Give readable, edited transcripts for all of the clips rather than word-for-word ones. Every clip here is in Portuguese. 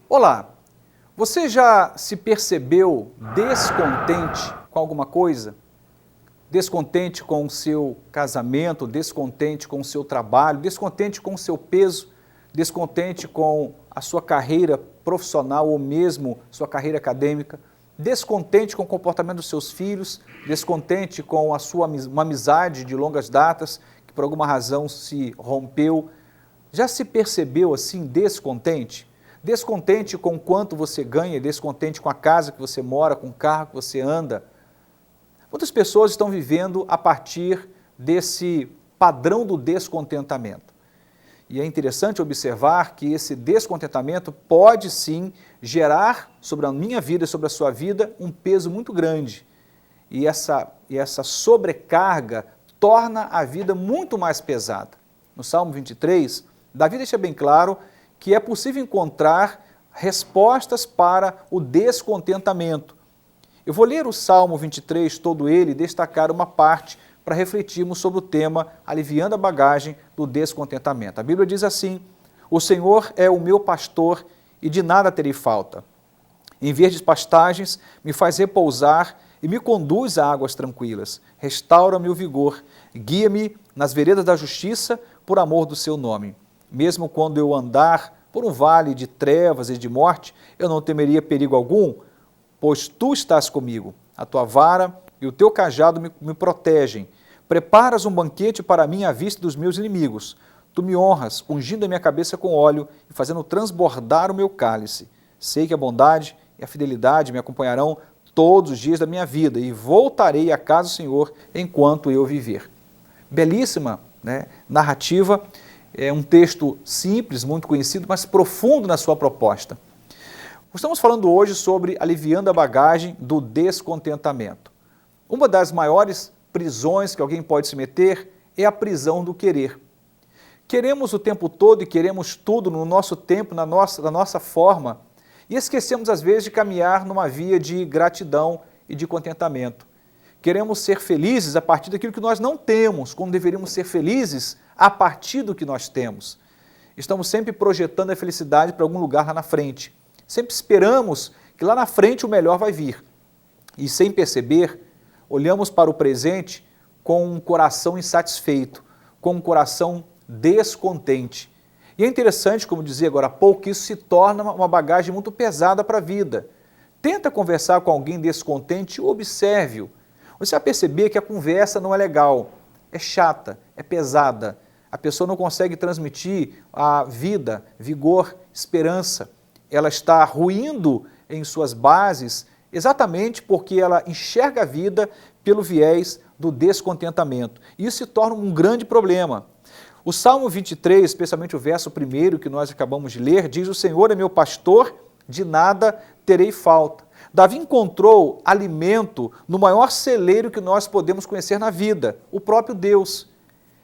Olá, você já se percebeu descontente com alguma coisa? Descontente com o seu casamento, descontente com o seu trabalho, descontente com o seu peso, descontente com a sua carreira profissional ou mesmo sua carreira acadêmica, descontente com o comportamento dos seus filhos, descontente com uma amizade de longas datas que por alguma razão se rompeu. Já se percebeu assim descontente? Descontente com o quanto você ganha, descontente com a casa que você mora, com o carro que você anda. Muitas pessoas estão vivendo a partir desse padrão do descontentamento. E é interessante observar que esse descontentamento pode sim gerar sobre a minha vida e sobre a sua vida um peso muito grande. E essa sobrecarga torna a vida muito mais pesada. No Salmo 23, Davi deixa bem claro que é possível encontrar respostas para o descontentamento. Eu vou ler o Salmo 23, todo ele, e destacar uma parte para refletirmos sobre o tema aliviando a bagagem do descontentamento. A Bíblia diz assim: o Senhor é o meu pastor e de nada terei falta. Em verdes pastagens me faz repousar e me conduz a águas tranquilas. Restaura-me o vigor, guia-me nas veredas da justiça por amor do seu nome. Mesmo quando eu andar por um vale de trevas e de morte, eu não temeria perigo algum, pois tu estás comigo. A tua vara e o teu cajado me protegem. Preparas um banquete para mim à vista dos meus inimigos. Tu me honras, ungindo a minha cabeça com óleo e fazendo transbordar o meu cálice. Sei que a bondade e a fidelidade me acompanharão todos os dias da minha vida e voltarei à casa do Senhor enquanto eu viver. Belíssima, narrativa. É um texto simples, muito conhecido, mas profundo na sua proposta. Estamos falando hoje sobre aliviando a bagagem do descontentamento. Uma das maiores prisões que alguém pode se meter é a prisão do querer. Queremos o tempo todo e queremos tudo no nosso tempo, na nossa forma, e esquecemos às vezes de caminhar numa via de gratidão e de contentamento. Queremos ser felizes a partir daquilo que nós não temos, quando deveríamos ser felizes a partir do que nós temos. Estamos sempre projetando a felicidade para algum lugar lá na frente. Sempre esperamos que lá na frente o melhor vai vir. E sem perceber, olhamos para o presente com um coração insatisfeito, com um coração descontente. E é interessante, como dizia agora há pouco, que isso se torna uma bagagem muito pesada para a vida. Tenta conversar com alguém descontente, observe-o. Você vai perceber que a conversa não é legal, é chata, é pesada. A pessoa não consegue transmitir a vida, vigor, esperança. Ela está ruindo em suas bases exatamente porque ela enxerga a vida pelo viés do descontentamento. Isso se torna um grande problema. O Salmo 23, especialmente o verso 1 que nós acabamos de ler, diz: o Senhor é meu pastor, de nada terei falta. Davi encontrou alimento no maior celeiro que nós podemos conhecer na vida, o próprio Deus.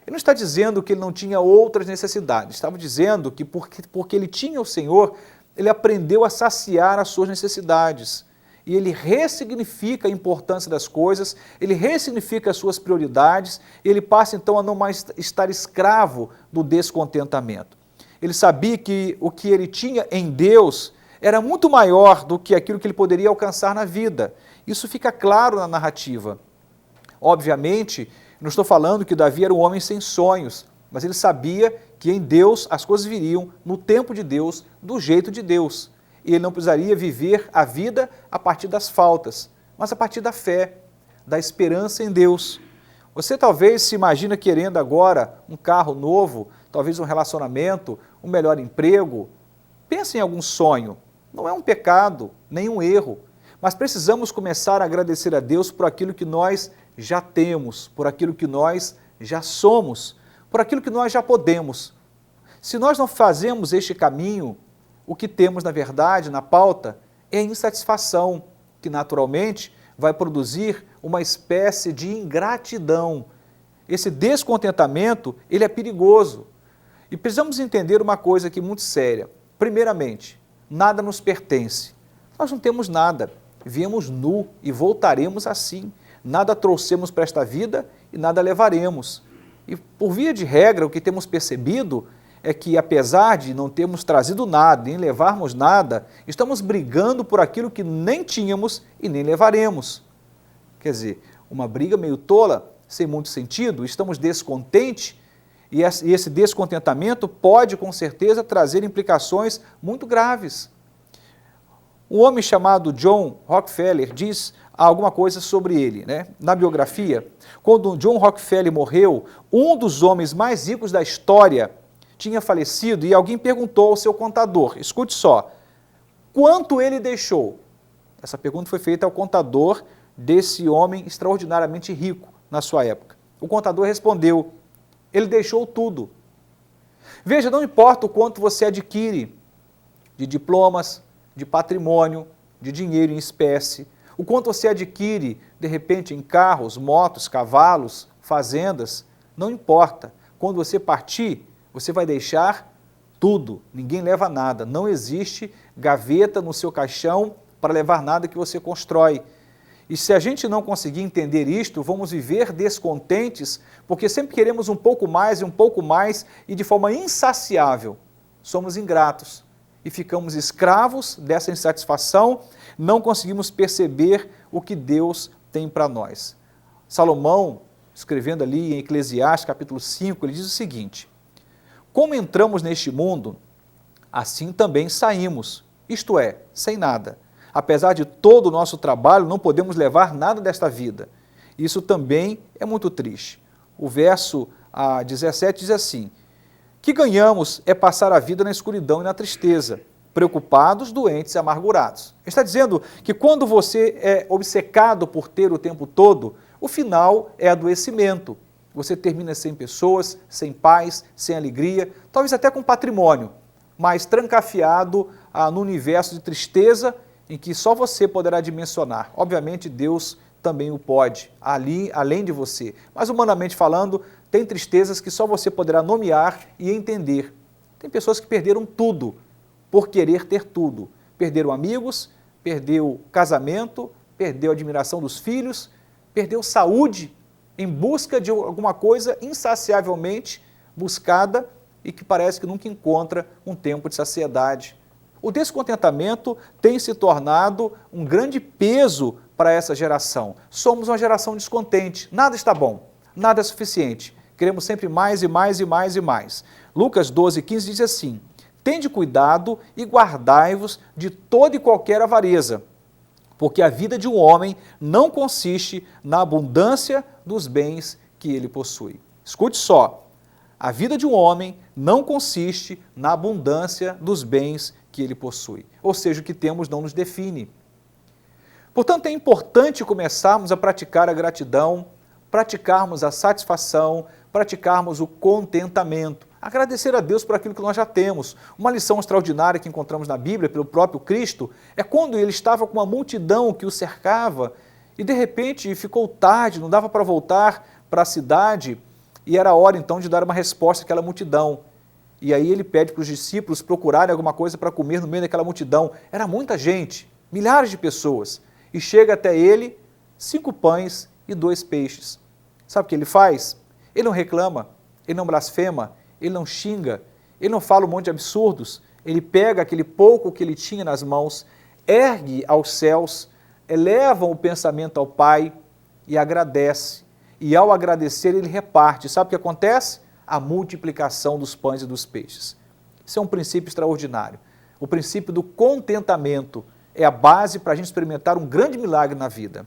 Ele não está dizendo que ele não tinha outras necessidades, estava dizendo que porque ele tinha o Senhor, ele aprendeu a saciar as suas necessidades. E ele ressignifica a importância das coisas, ele ressignifica as suas prioridades, e ele passa então a não mais estar escravo do descontentamento. Ele sabia que o que ele tinha em Deus era muito maior do que aquilo que ele poderia alcançar na vida. Isso fica claro na narrativa. Obviamente, não estou falando que Davi era um homem sem sonhos, mas ele sabia que em Deus as coisas viriam no tempo de Deus, do jeito de Deus. E ele não precisaria viver a vida a partir das faltas, mas a partir da fé, da esperança em Deus. Você talvez se imagina querendo agora um carro novo, talvez um relacionamento, um melhor emprego. Pense em algum sonho. Não é um pecado, nem um erro, mas precisamos começar a agradecer a Deus por aquilo que nós já temos, por aquilo que nós já somos, por aquilo que nós já podemos. Se nós não fazemos este caminho, o que temos, na verdade, na pauta, é a insatisfação, que naturalmente vai produzir uma espécie de ingratidão. Esse descontentamento, ele é perigoso. E precisamos entender uma coisa aqui muito séria. Primeiramente, nada nos pertence. Nós não temos nada. Viemos nu e voltaremos assim. Nada trouxemos para esta vida e nada levaremos. E por via de regra, o que temos percebido é que, apesar de não termos trazido nada, nem levarmos nada, estamos brigando por aquilo que nem tínhamos e nem levaremos. Quer dizer, uma briga meio tola, sem muito sentido, estamos descontentes e esse descontentamento pode, com certeza, trazer implicações muito graves. Um homem chamado John Rockefeller diz alguma coisa sobre ele, né? Na biografia, quando John Rockefeller morreu, um dos homens mais ricos da história tinha falecido e alguém perguntou ao seu contador, escute só, quanto ele deixou? Essa pergunta foi feita ao contador desse homem extraordinariamente rico na sua época. O contador respondeu, ele deixou tudo. Veja, não importa o quanto você adquire de diplomas, de patrimônio, de dinheiro em espécie, o quanto você adquire, de repente, em carros, motos, cavalos, fazendas, não importa. Quando você partir, você vai deixar tudo, ninguém leva nada. Não existe gaveta no seu caixão para levar nada que você constrói. E se a gente não conseguir entender isto, vamos viver descontentes, porque sempre queremos um pouco mais e um pouco mais e de forma insaciável. Somos ingratos e ficamos escravos dessa insatisfação, não conseguimos perceber o que Deus tem para nós. Salomão, escrevendo ali em Eclesiastes capítulo 5, ele diz o seguinte, como entramos neste mundo, assim também saímos, isto é, sem nada. Apesar de todo o nosso trabalho, não podemos levar nada desta vida. Isso também é muito triste. O verso 17 diz assim, que ganhamos é passar a vida na escuridão e na tristeza, preocupados, doentes e amargurados. Ele está dizendo que quando você é obcecado por ter o tempo todo, o final é adoecimento. Você termina sem pessoas, sem paz, sem alegria, talvez até com patrimônio, mas trancafiado no universo de tristeza em que só você poderá dimensionar. Obviamente Deus também o pode, além de você. Mas humanamente falando, tem tristezas que só você poderá nomear e entender. Tem pessoas que perderam tudo por querer ter tudo. Perderam amigos, perdeu casamento, perdeu a admiração dos filhos, perdeu saúde em busca de alguma coisa insaciavelmente buscada e que parece que nunca encontra um tempo de saciedade. O descontentamento tem se tornado um grande peso para essa geração. Somos uma geração descontente, nada está bom, nada é suficiente. Queremos sempre mais e mais e mais e mais. Lucas 12:15 diz assim, tende cuidado e guardai-vos de toda e qualquer avareza, porque a vida de um homem não consiste na abundância dos bens que ele possui. Escute só, a vida de um homem não consiste na abundância dos bens que ele possui. Ou seja, o que temos não nos define. Portanto, é importante começarmos a praticar a gratidão, praticarmos a satisfação, praticarmos o contentamento, agradecer a Deus por aquilo que nós já temos. Uma lição extraordinária que encontramos na Bíblia, pelo próprio Cristo, é quando ele estava com uma multidão que o cercava e de repente ficou tarde, não dava para voltar para a cidade e era hora então de dar uma resposta àquela multidão. E aí ele pede para os discípulos procurarem alguma coisa para comer no meio daquela multidão. Era muita gente, milhares de pessoas. E chega até ele 5 pães e 2 peixes. Sabe o que ele faz? Ele não reclama, ele não blasfema, ele não xinga, ele não fala um monte de absurdos. Ele pega aquele pouco que ele tinha nas mãos, ergue aos céus, eleva o pensamento ao Pai e agradece. E ao agradecer ele reparte. Sabe o que acontece? A multiplicação dos pães e dos peixes. Isso é um princípio extraordinário. O princípio do contentamento é a base para a gente experimentar um grande milagre na vida.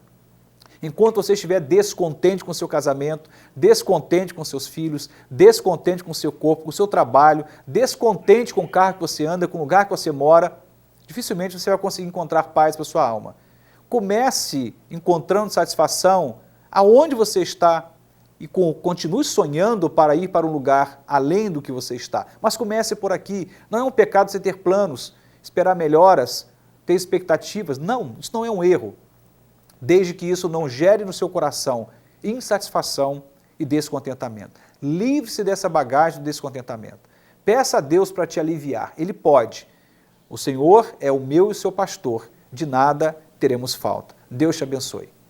Enquanto você estiver descontente com o seu casamento, descontente com seus filhos, descontente com o seu corpo, com o seu trabalho, descontente com o carro que você anda, com o lugar que você mora, dificilmente você vai conseguir encontrar paz para a sua alma. Comece encontrando satisfação aonde você está e continue sonhando para ir para um lugar além do que você está. Mas comece por aqui. Não é um pecado você ter planos, esperar melhoras, ter expectativas. Não, isso não é um erro. Desde que isso não gere no seu coração insatisfação e descontentamento. Livre-se dessa bagagem do descontentamento. Peça a Deus para te aliviar. Ele pode. O Senhor é o meu e o seu pastor. De nada teremos falta. Deus te abençoe.